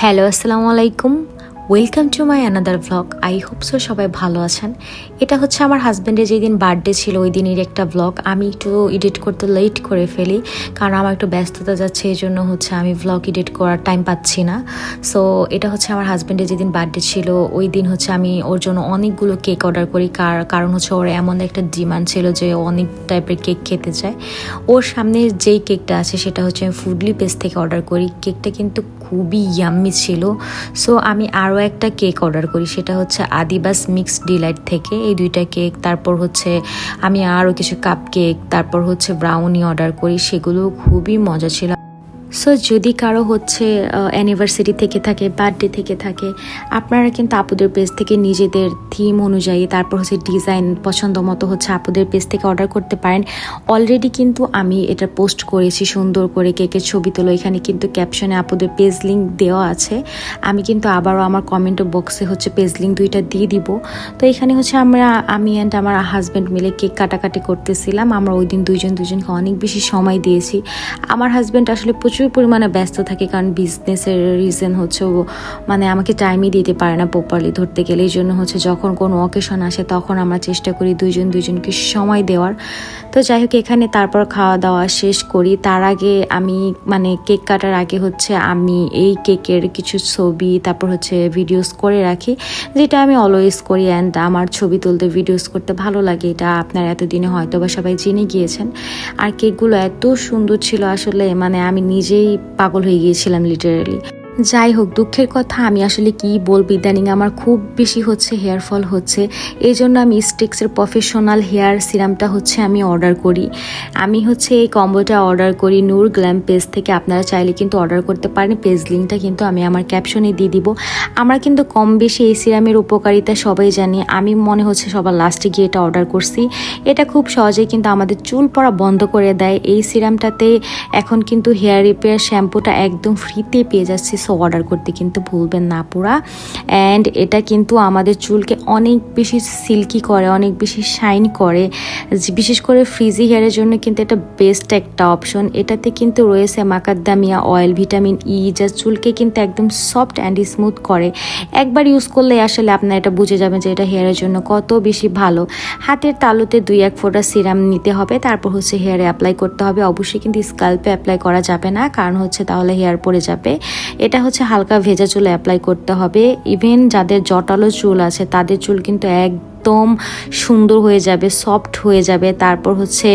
Hello, আসসালামু আলাইকুম। Welcome to my another vlog. I hope so সবাই ভালো আছেন। এটা হচ্ছে আমার হাজব্যান্ডের যেদিন বার্থডে ছিল ওই দিনের একটা ভ্লগ। আমি একটু এডিট করতে লেট করে ফেলি, কারণ আমার একটু ব্যস্ততা যাচ্ছে, এই জন্য হচ্ছে আমি ভ্লগ এডিট করার টাইম পাচ্ছি না। সো এটা হচ্ছে আমার হাজব্যান্ডের যেদিন বার্থডে ছিল ওই দিন হচ্ছে আমি ওর জন্য অনেকগুলো কেক অর্ডার করি, কারণ হচ্ছে ওর এমন একটা ডিমান্ড ছিল যে অনেক টাইপের কেক খেতে চায়। ওর সামনে যেই কেকটা আছে সেটা হচ্ছে আমি ফুডলি পেজ থেকে অর্ডার করি। কেকটা কিন্তু খুবই ইয়াম্মি ছিল। সো আমি আরও একটা কেক অর্ডার করি, সেটা হচ্ছে আদিবাস মিক্সড ডিলাইট থেকে। এই দুইটা কেক, তারপর হচ্ছে আমি আরও কিছু কাপ কেক, তারপর হচ্ছে ব্রাউনি অর্ডার করি, সেগুলো খুবই মজা ছিল। সো যদি কারো হচ্ছে অ্যানিভার্সারি থেকে থাকে, বার্থডে থেকে থাকে, আপনারা কিন্তু আপুদের পেজ থেকে নিজেদের থিম অনুযায়ী, তারপর হচ্ছে ডিজাইন পছন্দ মতো হচ্ছে আপুদের পেজ থেকে অর্ডার করতে পারেন। অলরেডি কিন্তু আমি এটা পোস্ট করেছি সুন্দর করে, কেকের ছবি তোলো। এখানে কিন্তু ক্যাপশনে আপুদের পেজ লিঙ্ক দেওয়া আছে। আমি কিন্তু আবারও আমার কমেন্ট বক্সে হচ্ছে পেজ লিঙ্ক দুইটা দিয়ে দিব। তো এখানে হচ্ছে আমি অ্যান্ড আমার হাজব্যান্ড মিলে কেক কাটাকাটি করতেছিলাম। আমরা ওই দিন দুজনকে অনেক বেশি সময় দিয়েছি। আমার হাজব্যান্ড আসলে প্রচুর পরিমাণে ব্যস্ত থাকে, কারণ বিজনেসের রিজন হচ্ছে ও আমাকে টাইমই দিতে পারে না প্রপারলি ধরতে গেলে। এই জন্য হচ্ছে যখন কোনো অকেশন আসে তখন আমরা চেষ্টা করি দুজনকে সময় দেওয়ার। তো যাই হোক, এখানে তারপর খাওয়া দাওয়া শেষ করি। তার আগে আমি কেক কাটার আগে হচ্ছে আমি এই কেকের কিছু ছবি তারপর হচ্ছে ভিডিওস করে রাখি, যেটা আমি অলওয়েজ করি। অ্যান্ড আমার ছবি তুলতে ভিডিওস করতে ভালো লাগে, এটা আপনারা এতদিনে হয়তো বা সবাই জেনে গিয়েছেন। আর কেকগুলো এত সুন্দর ছিল, আসলে আমি নিজেই পাগল হয়ে গিয়েছিলাম লিটারালি। যাই হোক, দুঃখের কথা, আমি আসলে কি বলবো, ইদানিং আমার খুব বেশি হচ্ছে হেয়ার ফল হচ্ছে। এই জন্য আমি স্টিক্সের প্রফেশনাল হেয়ার সিরামটা হচ্ছে আমি অর্ডার করি। আমি হচ্ছে এই কম্বোটা অর্ডার করি নূর গ্ল্যাম পেজ থেকে। আপনারা চাইলে কিন্তু অর্ডার করতে পারেন, পেজ লিঙ্কটা কিন্তু আমি আমার ক্যাপশনে দিয়ে দিব। আমরা কিন্তু কম বেশি এই সিরামের উপকারিতা সবাই জানি। আমি মনে হচ্ছে সবার লাস্টে গিয়ে এটা অর্ডার করছি। এটা খুব সহজেই কিন্তু আমাদের চুল পড়া বন্ধ করে দেয়। এই সিরামটাতে এখন কিন্তু হেয়ার রিপেয়ার শ্যাম্পুটা একদম ফ্রিতে পেয়ে যাচ্ছে। সো অর্ডার করতে কিন্তু ভুলবেন না পুরা। অ্যান্ড এটা কিন্তু আমাদের চুলকে অনেক বেশি সিল্কি করে, অনেক বেশি শাইন করে। বিশেষ করে ফ্রিজি হেয়ারের জন্য কিন্তু এটা বেস্ট একটা অপশন। এটাতে কিন্তু রয়েছে মাকাদামিয়া অয়েল, ভিটামিন ই, যা চুলকে কিন্তু একদম সফট অ্যান্ড স্মুথ করে। একবার ইউজ করলে আসলে আপনারা এটা বুঝে যাবেন যে এটা হেয়ারের জন্য কত বেশি ভালো। হাতের তালুতে 2-1 ফোঁটা সিরাম নিতে হবে, তারপর হচ্ছে হেয়ারে অ্যাপ্লাই করতে হবে। অবশ্যই কিন্তু স্কাল্পে অ্যাপ্লাই করা যাবে না, কারণ হচ্ছে তাহলে হেয়ার পড়ে যাবে। এটা হচ্ছে হালকা ভেজা চুলে অ্যাপ্লাই করতে হবে। ইভেন যাদের জটালো চুল আছে তাদের চুল কিন্তু একদম সুন্দর হয়ে যাবে, সফট হয়ে যাবে। তারপর হচ্ছে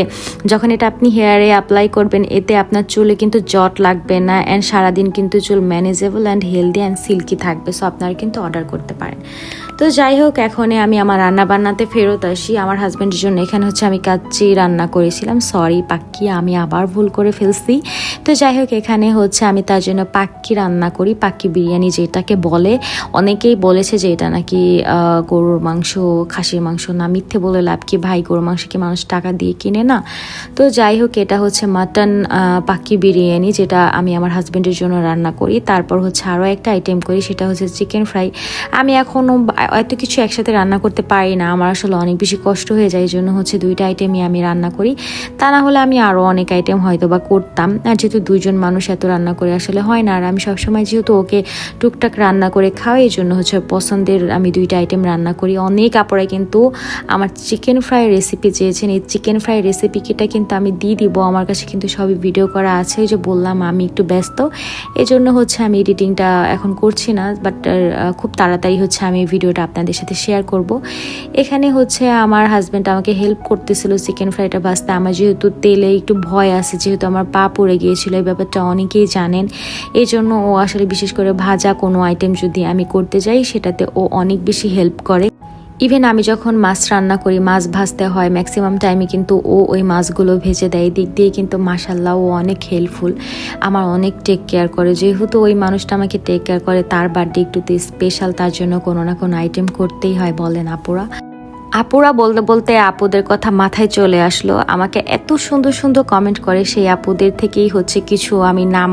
যখন এটা আপনি হেয়ারে অ্যাপ্লাই করবেন, এতে আপনার চুলে কিন্তু জট লাগবে না। অ্যান্ড সারাদিন কিন্তু চুল manageable and healthy and silky থাকবে। সো আপনারা কিন্তু অর্ডার করতে পারেন। তো যাই হোক, এখন আমি আমার রান্না বান্নাতে ফেরত আসি। আমার হাজব্যান্ডের জন্য এখানে হচ্ছে আমি কাচ্চি রান্না করেছিলাম। সরি পাক্কি, আমি আবার ভুল করে ফেলছি। তো যাই হোক, এখানে হচ্ছে আমি তার জন্য পাক্কি রান্না করি, পাক্কি বিরিয়ানি যেটাকে বলে। অনেকেই বলেছে যে এটা নাকি গরুর মাংস, খাসির মাংস। না, মিথ্যে বলে লাভ কি ভাই, গরুর মাংস কি মানুষ টাকা দিয়ে কিনে না? তো যাই হোক, এটা হচ্ছে মাটন পাক্কি বিরিয়ানি, যেটা আমি আমার হাজব্যান্ডের জন্য রান্না করি। তারপর হচ্ছে আরও একটা আইটেম করি, সেটা হচ্ছে চিকেন ফ্রাই। আমি এখনও এত কিছু একসাথে রান্না করতে পারি না, আমার আসলে অনেক বেশি কষ্ট হয়ে যায়। এই জন্য হচ্ছে 2টা আইটেমই আমি রান্না করি। তা না হলে আমি আরও অনেক আইটেম হয়তো বা করতাম। আর যেহেতু 2জন মানুষ এত রান্না করে আসলে হয় না। আর আমি সবসময় যেহেতু ওকে টুকটাক রান্না করে খাওয়াই, এই জন্য হচ্ছে পছন্দের আমি 2টা আইটেম রান্না করি। অনেক আপুরাই কিন্তু আমার চিকেন ফ্রাই রেসিপি চেয়েছেন। এই চিকেন ফ্রাই রেসিপিটা কিন্তু আমি দিয়ে দিব, আমার কাছে কিন্তু সবই ভিডিও করা আছে। ওই যে বললাম আমি একটু ব্যস্ত, এই জন্য হচ্ছে আমি এডিটিংটা এখন করছি না। বাট খুব তাড়াতাড়ি হচ্ছে আমি ভিডিওটা আপনাদের সাথে শেয়ার করব। এখানে হচ্ছে আমার হাজব্যান্ড আমাকে হেল্প করতেছিল চিকেন ফ্রাইটা ভাজতে। আমার যেহেতু তেলে একটু ভয় আছে, যেহেতু আমার পা পড়ে গিয়েছিল, এই ব্যাপারটা অনেকেই জানেন। এই জন্য ও আসলে বিশেষ করে ভাজা কোনো আইটেম যদি আমি করতে যাই, সেটাতে ও অনেক বেশি হেল্প করে। ইভেন আমি যখন মাছ রান্না করি, মাছ ভাজতে হয়, ম্যাক্সিমাম টাইমে কিন্তু ও ওই মাছগুলো ভেজে দেয়। দিক দিয়ে কিন্তু মাশাল্লাহ ও অনেক হেল্পফুল, আমার অনেক টেক কেয়ার করে। যেহেতু ওই মানুষটা আমাকে টেক কেয়ার করে, তার বার্থডে একটু স্পেশাল, তার জন্য কোনো না কোনো আইটেম করতেই হয়, বলেন আপুরা। আপুরা বলতে বলতে আপুদের কথা মাথায় চলে আসলো। আমাকে এত সুন্দর সুন্দর কমেন্ট করে, সেই আপুদের থেকেই হচ্ছে কিছু আমি নাম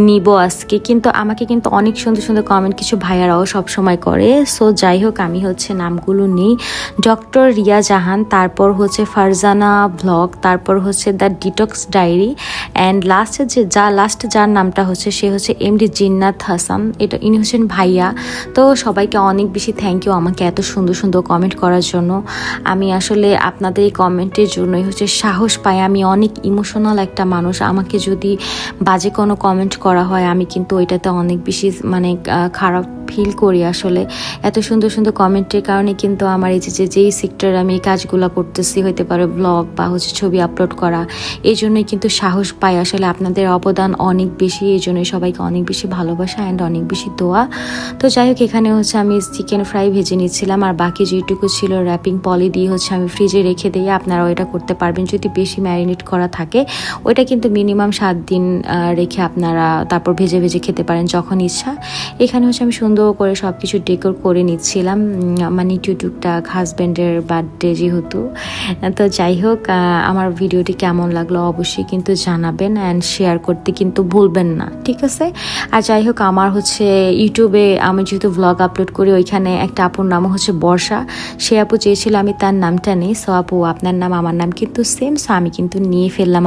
নিব আজকে। কিন্তু আমাকে কিন্তু অনেক সুন্দর সুন্দর কমেন্ট কিছু ভাইয়ারাও সব সময় করে। সো যাই হোক, আমি হচ্ছে নামগুলো নিই। ডক্টর রিয়া জাহান, তারপর হচ্ছে ফারজানা ব্লগ, তারপর হচ্ছে দ্য ডিটক্স ডায়েরি, অ্যান্ড লাস্টে যার নামটা হচ্ছে সে হচ্ছে এমডি জিন্নাত হাসান। ইনি হচ্ছেন ভাইয়া। তো সবাইকে অনেক বেশি থ্যাংক ইউ আমাকে এত সুন্দর সুন্দর কমেন্ট করার জন্য। আমি আসলে আপনাদের এই কমেন্টের জন্যই হচ্ছে সাহস পাই। আমি অনেক ইমোশনাল একটা মানুষ। আমাকে যদি বাজে কোনো কমেন্ট করা হয় আমি কিন্তু ওইটাতে অনেক বেশি মানে খারাপ ফিল করি। আসলে এত সুন্দর সুন্দর কমেন্টের কারণে কিন্তু আমার এই যেই সেক্টরে আমি এই কাজগুলো করতেছি, হতে পারে ব্লগ বা হচ্ছে ছবি আপলোড করা, এই জন্যই কিন্তু সাহস পাই। আসলে আপনাদের অবদান অনেক বেশি, এই জন্যই সবাইকে অনেক বেশি ভালোবাসা অ্যান্ড অনেক বেশি দোয়া। তো যাই হোক, এখানে হচ্ছে আমি চিকেন ফ্রাই ভেজে নিচ্ছিলাম, আর বাকি যেটুকু ছিল র্যাপিং পলি দিয়ে হচ্ছে আমি ফ্রিজে রেখে দিই। আপনারাও এটা করতে পারবেন যদি বেশি ম্যারিনেট করা থাকে। ওইটা কিন্তু মিনিমাম 7 দিন রেখে আপনারা তারপর ভেজে ভেজে খেতে পারেন যখন ইচ্ছা। এখানে হচ্ছে আমি সুন্দর করে সব কিছু ডেকোর করে নিচ্ছিলাম, মানে টুকটাক হাজব্যান্ডের বার্থডে যেহেতু। তো যাই হোক, আমার ভিডিওটি কেমন লাগলো অবশ্যই কিন্তু জানাবেন, অ্যান্ড শেয়ার করতে কিন্তু ভুলবেন না, ঠিক আছে? আর যাই হোক, আমার হচ্ছে ইউটিউবে আমি যেহেতু ভ্লগ আপলোড করি, ওইখানে একটা আপুর নাম হচ্ছে বর্ষা। সে আপু চেয়েছিল আমি তার নামটা নিই। সো আপু, আপনার নাম আমার নাম কিন্তু সেম, সো আমি কিন্তু নিয়ে ফেললাম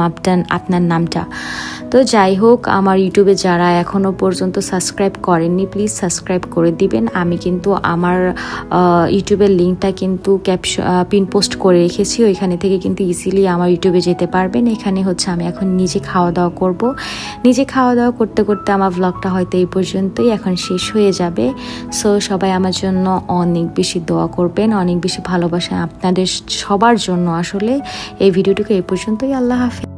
আপনার নামটা। তো যাই হোক, আমার ইউটিউবে যারা এখনও পর্যন্ত সাবস্ক্রাইব করেননি প্লিজ সাবস্ক্রাইব করে দিবেন। আমি কিন্তু আমার ইউটিউবের লিঙ্কটা কিন্তু পিন পোস্ট করে রেখেছি, ওইখানে থেকে কিন্তু ইজিলি আমার ইউটিউবে যেতে পারবেন। এখানে হচ্ছে আমি এখন নিজে খাওয়া দাওয়া করব। নিজে খাওয়া দাওয়া করতে করতে আমার ব্লগটা হয়তো এই পর্যন্তই এখন শেষ হয়ে যাবে। সো সবাই আমার জন্য অনেক বেশি দোয়া করবেন, অনেক বেশি ভালোবাসা আপনাদের সবার জন্য। আসলে এই ভিডিওটুকু এই পর্যন্তই। আল্লাহ হাফেজ।